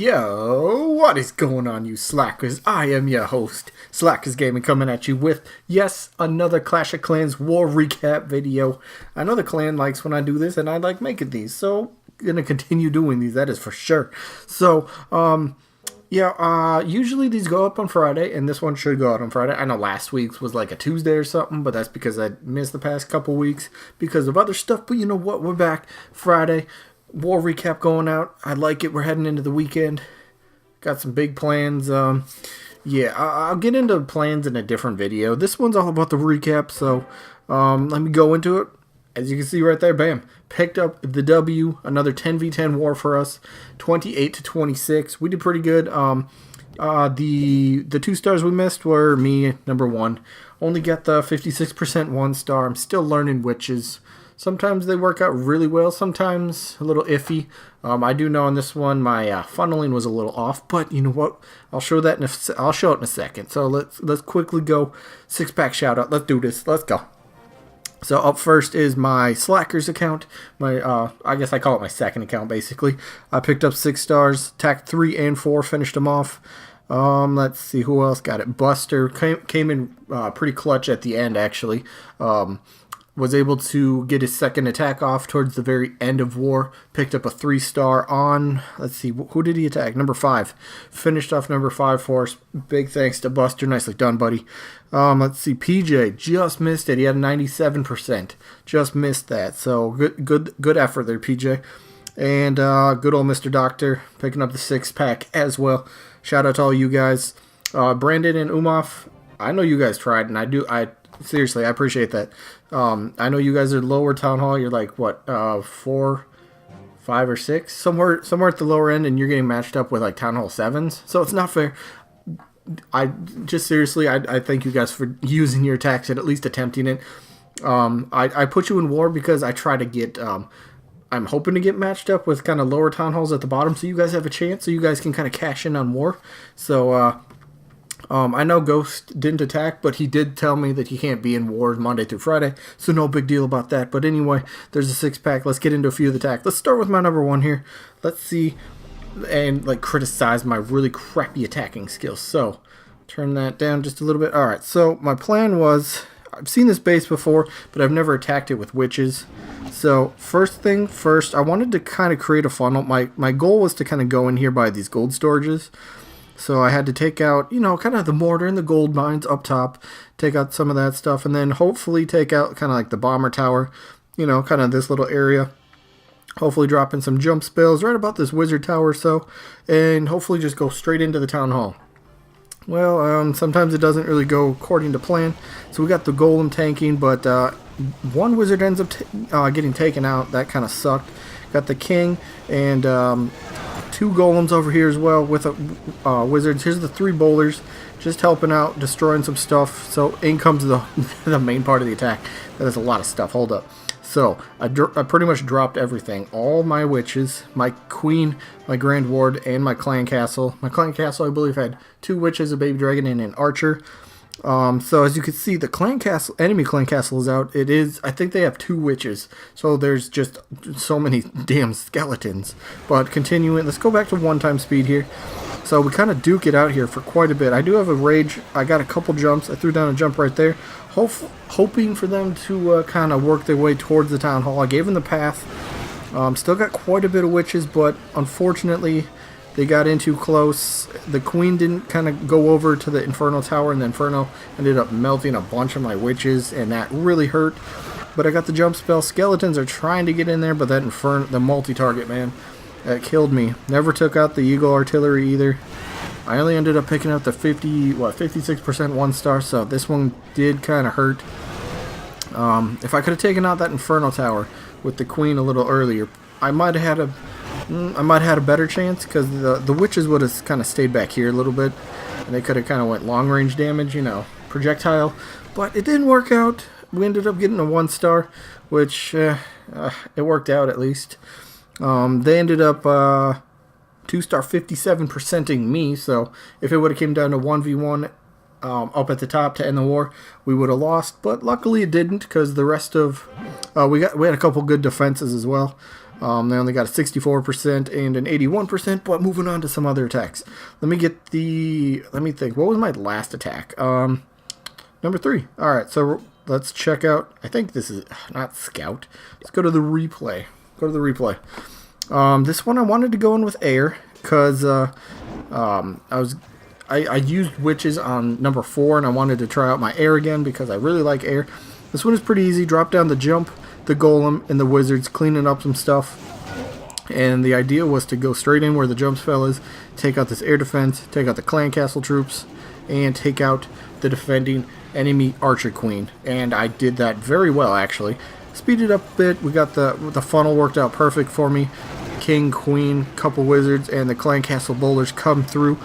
Yo, what is going on, you slackers? I am your host, Slackerz Gaming, coming at you with, yes, another Clash of Clans war recap video. I know the clan likes when I do this, and I like making these, so I'm gonna continue doing these, that is for sure. So, usually these go up on Friday, and this one should go out on Friday. I know last week's was like a Tuesday or something, but that's because I missed the past couple weeks because of other stuff. But you know what? We're back Friday. War recap going out. I like it. We're heading into the weekend. Got some big plans. I'll get into plans in a different video. This one's all about the recap, so let me go into it. As you can see right there, bam. Picked up the W. Another 10v10 war for us. 28-26. We did pretty good. The 2 stars we missed were me, number 1. Only got the 56% 1 star. I'm still learning witches. Sometimes they work out really well, sometimes a little iffy. I do know on this one my funneling was a little off, but you know what? I'll show that I'll show it in a second. So let's quickly go 6-pack shout out. Let's do this. Let's go. So up first is my Slackerz account. My I guess I call it my second account basically. I picked up 6 stars, attacked 3 and 4, finished them off. Let's see who else got it. Buster came in pretty clutch at the end actually. Was able to get his second attack off towards the very end of war. Picked up a 3-star on, let's see, who did he attack? Number 5. Finished off number 5 for us. Big thanks to Buster. Nicely done, buddy. Let's see, PJ just missed it. He had a 97%. Just missed that. So good effort there, PJ. And good old Mr. Doctor picking up the 6-pack as well. Shout out to all you guys. Brandon and Umaf, I know you guys tried, and seriously, I appreciate that. I know you guys are lower town hall. You're like what, 4, 5, or 6, somewhere at the lower end, and you're getting matched up with like town hall 7s. So it's not fair. I thank you guys for using your attacks and at least attempting it. I put you in war because I try to get. I'm hoping to get matched up with kind of lower town halls at the bottom, so you guys have a chance, so you guys can kind of cash in on war. So. I know Ghost didn't attack, but he did tell me that he can't be in wars Monday through Friday, so no big deal about that. But anyway, there's a 6-pack. Let's get into a few of the attacks. Let's start with my number 1 here. Let's see, and like criticize my really crappy attacking skills. So, turn that down just a little bit. Alright, so my plan was, I've seen this base before, but I've never attacked it with witches. So, first thing first, I wanted to kind of create a funnel. My goal was to kind of go in here by these gold storages. So I had to take out, kind of the mortar and the gold mines up top, take out some of that stuff, and then hopefully take out kind of like the bomber tower, kind of this little area. Hopefully drop in some jump spells right about this wizard tower or so, and hopefully just go straight into the town hall. Well, sometimes it doesn't really go according to plan. So we got the golem tanking, but one wizard ends up getting taken out. That kind of sucked. Got the king and 2 golems over here as well with wizards. Here's the 3 bowlers just helping out, destroying some stuff. So in comes the main part of the attack. That is a lot of stuff. Hold up. So I pretty much dropped everything. All my witches, my queen, my grand ward, and my clan castle. My clan castle, I believe, had 2 witches, a baby dragon, and an archer. So as you can see, the enemy clan castle is out. I think they have 2 witches. So there's just so many damn skeletons. But continuing, let's go back to 1-time speed here. So we kind of duke it out here for quite a bit. I do have a rage. I got a couple jumps. I threw down a jump right there. Hoping for them to kind of work their way towards the town hall. I gave them the path. Still got quite a bit of witches, but unfortunately they got in too close. The queen didn't kind of go over to the Inferno Tower, and the Inferno ended up melting a bunch of my witches, and that really hurt. But I got the jump spell. Skeletons are trying to get in there, but that Inferno, the multi-target, man, that killed me. Never took out the Eagle Artillery either. I only ended up picking up the 56% 1-star, so this one did kind of hurt. If I could have taken out that Inferno Tower with the queen a little earlier, I might have had a better chance, because the witches would have kind of stayed back here a little bit, and they could have kind of went long range damage, projectile. But it didn't work out. We ended up getting a 1-star, which it worked out at least. They ended up 2-star 57%ing me, so if it would have came down to 1v1 up at the top to end the war, we would have lost. But luckily it didn't, because the rest of we had a couple good defenses as well. They only got a 64% and an 81%, but moving on to some other attacks. Let me think. What was my last attack? Number 3. Alright, so let's check out, I think this is, not Scout. Let's go to the replay. This one I wanted to go in with air, because I used witches on number 4, and I wanted to try out my air again, because I really like air. This one is pretty easy. Drop down the jump, the golem, and the wizards, cleaning up some stuff. And the idea was to go straight in where the jump spell is, take out this air defense, take out the clan castle troops, and take out the defending enemy archer queen. And I did that very well, actually. Speeded up a bit. We got the funnel worked out perfect for me. King, queen, couple wizards, and the clan castle bowlers come through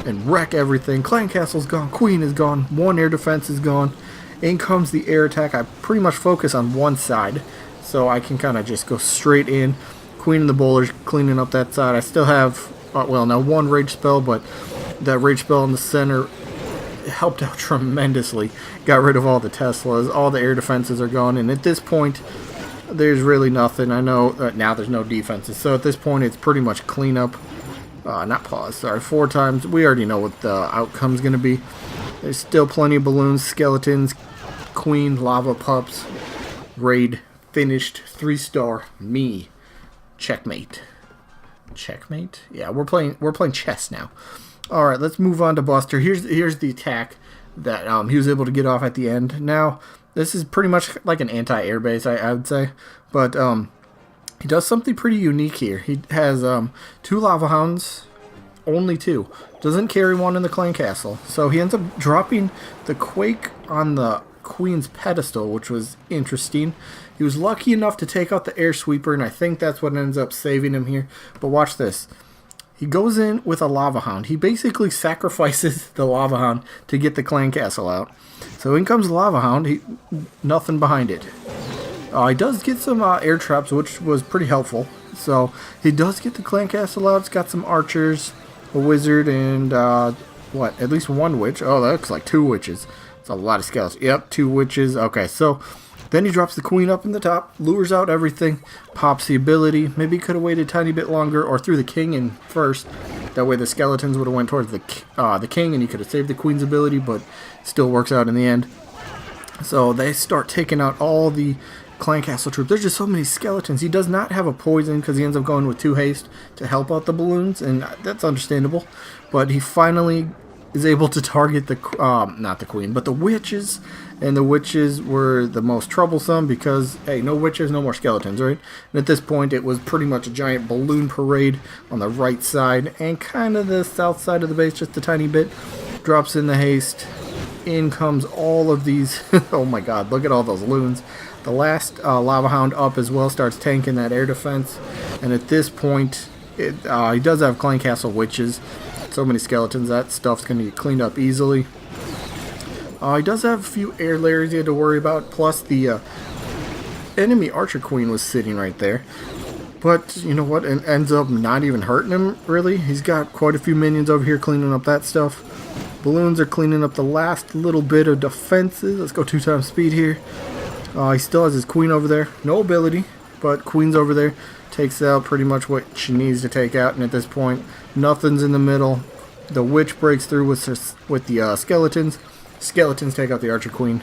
and wreck everything. Clan castle's gone, queen is gone, one air defense is gone. In comes the air attack. I pretty much focus on one side, so I can kind of just go straight in. Queen and the bowlers cleaning up that side. I still have, well, now one rage spell, but that rage spell in the center helped out tremendously. Got rid of all the Teslas. All the air defenses are gone, and at this point, there's really nothing. I know now there's no defenses, so at this point, it's pretty much cleanup. Not pause, sorry, 4 times. We already know what the outcome's going to be. There's still plenty of balloons, skeletons, queen, lava pups, raid, finished, 3-star, me, checkmate. Checkmate? Yeah, we're playing chess now. All right, let's move on to Buster. Here's the attack that he was able to get off at the end. Now, this is pretty much like an anti-air base, I would say, but he does something pretty unique here. He has 2 lava hounds, only 2. Doesn't carry one in the clan castle, so he ends up dropping the quake on the queen's pedestal, which was interesting. He was lucky enough to take out the air sweeper, and I think that's what ends up saving him here. But watch this. He goes in with a lava hound. He basically sacrifices the lava hound to get the clan castle out. So in comes the lava hound. Nothing behind it. He does get some air traps, which was pretty helpful. So he does get the clan castle out. It's got some archers, a wizard, and at least 1 witch. Oh, that looks like 2 witches. It's a lot of skeletons. Yep, 2 witches. Okay, so then he drops the queen up in the top, lures out everything, pops the ability. Maybe he could have waited a tiny bit longer, or threw the king in first. That way the skeletons would have went towards the king, and he could have saved the queen's ability, but still works out in the end. So they start taking out all the clan castle troops. There's just so many skeletons. He does not have a poison because he ends up going with 2 haste to help out the balloons, and that's understandable. But he finally is able to target not the queen, but the witches, and the witches were the most troublesome because, hey, no witches, no more skeletons, right? And at this point, it was pretty much a giant balloon parade on the right side, and kind of the south side of the base, just a tiny bit. Drops in the haste. In comes all of these. Oh my god, look at all those loons. The last lava hound up as well starts tanking that air defense, and at this point, he does have clan castle witches. So many skeletons, that stuff's going to get cleaned up easily. He does have a few air layers he had to worry about, plus the enemy archer queen was sitting right there. But, you know what, it ends up not even hurting him, really. He's got quite a few minions over here cleaning up that stuff. Balloons are cleaning up the last little bit of defenses. Let's go 2 times speed here. He still has his queen over there. No ability, but queen's over there. Takes out pretty much what she needs to take out, and at this point, nothing's in the middle. The witch breaks through with the skeletons. Skeletons take out the archer queen.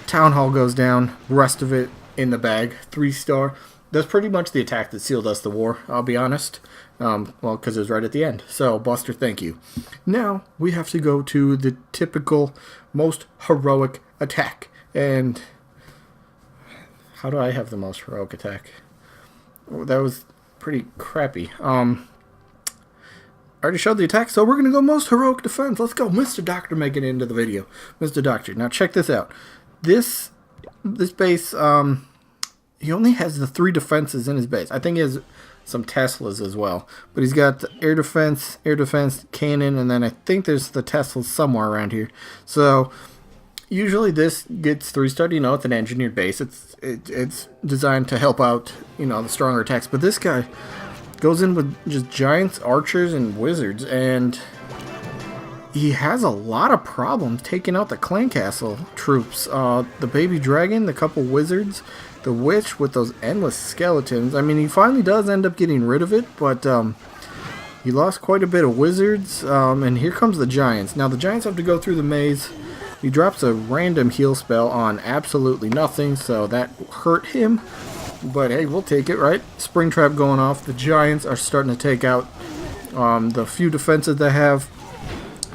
Town hall goes down. Rest of it in the bag. 3-star. That's pretty much the attack that sealed us the war, I'll be honest. Well, because it was right at the end. So, Buster, thank you. Now, we have to go to the typical, most heroic attack. And how do I have the most heroic attack? That was pretty crappy. I already showed the attack, so we're going to go most heroic defense. Let's go. Mr. Doctor making it into the video. Mr. Doctor. Now, check this out. This base, he only has the 3 defenses in his base. I think he has some Teslas as well. But he's got the air defense, cannon, and then I think there's the Teslas somewhere around here. So, usually this gets 3-star. You know, it's an engineered base. It's designed to help out, you know, the stronger attacks. But this guy goes in with just giants, archers, and wizards, and he has a lot of problems taking out the clan castle troops. The baby dragon, the couple wizards, the witch with those endless skeletons. I mean, he finally does end up getting rid of it, but he lost quite a bit of wizards. And here comes the giants. Now the giants have to go through the maze. He drops a random heal spell on absolutely nothing, so that hurt him. But hey, we'll take it, right? Springtrap going off. The giants are starting to take out the few defenses they have.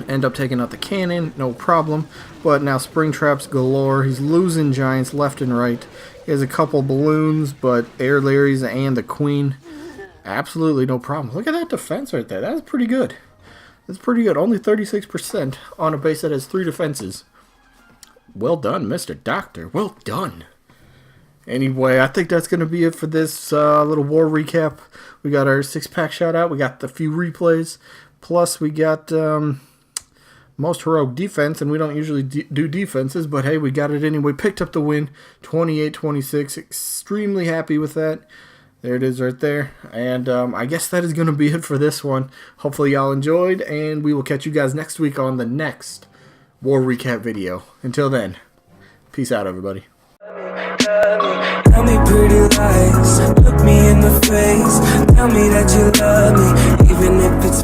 End up taking out the cannon, no problem. But now Springtraps galore. He's losing giants left and right. He has a couple balloons, but Air Larrys and the queen, absolutely no problem. Look at that defense right there. That's pretty good. That's pretty good. Only 36% on a base that has 3 defenses. Well done, Mr. Doctor. Well done. Anyway, I think that's going to be it for this little war recap. We got our 6-pack shout out. We got the few replays. Plus, we got most heroic defense, and we don't usually do defenses, but hey, we got it anyway. Picked up the win, 28-26. Extremely happy with that. There it is right there. And I guess that is going to be it for this one. Hopefully y'all enjoyed, and we will catch you guys next week on the next war recap video. Until then, peace out, everybody. Tell me pretty lies, look me in the face. Tell me that you love me, even if it's